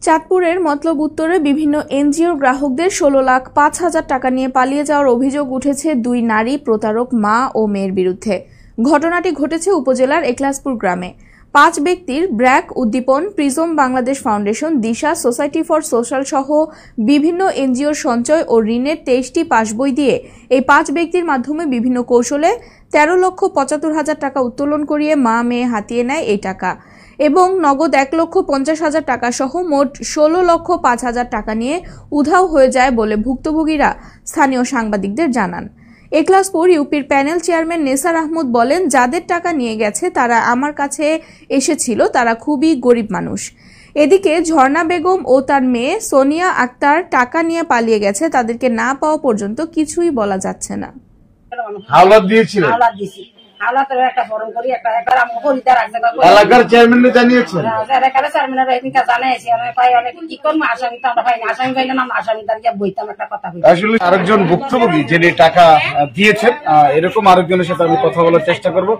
চাঁদপুরের মতলব উত্তরে বিভিন্ন এনজিওর গ্রাহকদের ১৬,৫,০০০ টাকা নিয়ে পালিয়ে যাওয়ার অভিযোগ উঠেছে দুই নারী প্রতারক মা ও মেয়ের বিরুদ্ধে। ঘটনাটি ঘটেছে উপজেলার একলাসপুর গ্রামে। ৫ ব্যক্তির BRAC, Uddipan, Prism Bangladesh foundation, Disha, society for social সহ বিভিন্ন এনজিওর সঞ্চয় ও ঋণের ২৩টি পাসবই দিয়ে এই ৫ ব্যক্তির মাধ্যমে বিভিন্ন কৌশলে ১৩,৭৫,০০০ টাকা উত্তোলন করিয়ে মা মেয়ে হাতিয়ে নেয় এই টাকা এবং নগদ ১,৫০,০০০ টাকা সহ মোট ১৬,৫,০০০ টাকা নিয়ে উধাও হয়ে যায় বলে ভুক্তভোগীরা স্থানীয় সাংবাদিকদের জানান। একলাসপুর ইউপির প্যানেল চেয়ারম্যান নেসার আহমদ বলেন, যাদের টাকা নিয়ে গেছে তারা আমার কাছে এসেছিল, তারা খুবই গরিব মানুষ। এদিকে ঝর্ণা বেগম ও তার মেয়ে সোনিয়া আক্তার টাকা নিয়ে পালিয়ে গেছে, তাদেরকে না পাওয়া পর্যন্ত কিছুই বলা যাচ্ছে না। এলাকার চেয়ারম্যান জানিয়েছেন, আসলে আরেকজন ভুক্তভোগী যিনি টাকা দিয়েছেন এরকম আরেকজনের সাথে আমি কথা বলার চেষ্টা করব।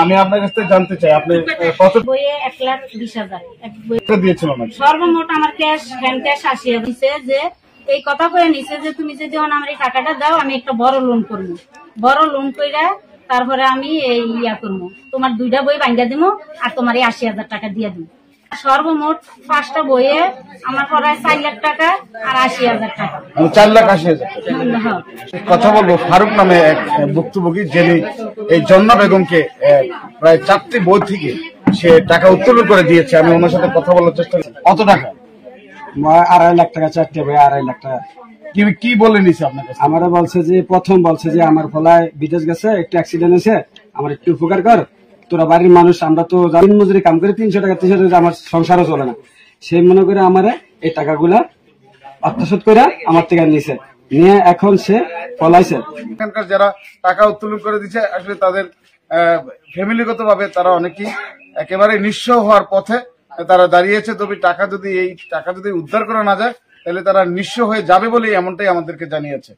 আমি আপনার কাছ থেকে জানতে চাই, আপনি কত বইয়ে ১,২০,০০০ দিয়েছিলেন? সর্বমোট আমার ক্যাশ হ্যান্ড ক্যাশ ৮০ দিছে, যে এই কথা কয়ে নিছে যে তুমি যদি আমার এই টাকাটা দাও আমি একটা বড় লোন করবো, বড় লোন কইরা তারপরে আমি এই ইয়া করবো, তোমার 2টা বই ভাঙ্গা দিব আর তোমার এই ৮০,০০০ টাকা দিয়ে দিব। সর্বমোট 5টা বইয়ে আমার প্রায় 4 লাখ টাকা আর ৮০,০০০ টাকা, 4,৮০,০০০ কথা বলবো ফারুক নামে এক ভুক্তভোগী, যিনি এই জন্না বেগমকে প্রায় 4টি বই থেকে সে টাকা উত্তোলন করে দিয়েছে। আমি ওনার সাথে কথা বলার চেষ্টা করছি। কত টাকা? 2.5 লাখ টাকা, 4টে বই 2.5 লাখ টাকা। কি বলে নিছে আপনার কাছে? আমারা বলছে যে প্রথম বলছে যে আমার ফলায় বিদেশ গেছে, একটু অ্যাক্সিডেন্ট হয়েছে, আমার একটু উপকার কর, তোরা বাড়ির মানুষ, আমরা তো দিন মজুরি কাম করে 300 টাকা 300 টাকা আমার সংসারও চলে না। সে মনে করে আমার এই টাকাগুলা আত্মসাৎ করে আমার থেকে নিছে, নিয়ে এখন সে পলাইছে। এখানকার যারা টাকা উত্তোলন করে দিচ্ছে আসলে তাদের ফ্যামিলিগত ভাবে তারা অনেকেই একেবারে নিঃস্ব হওয়ার পথে তারা দাঁড়িয়েছে। তবে এই টাকা যদি উদ্ধার করা না যায় তাহলে তারা নিঃস্ব হয়ে যাবে বলেই এমনটাই আমাদেরকে জানিয়েছে।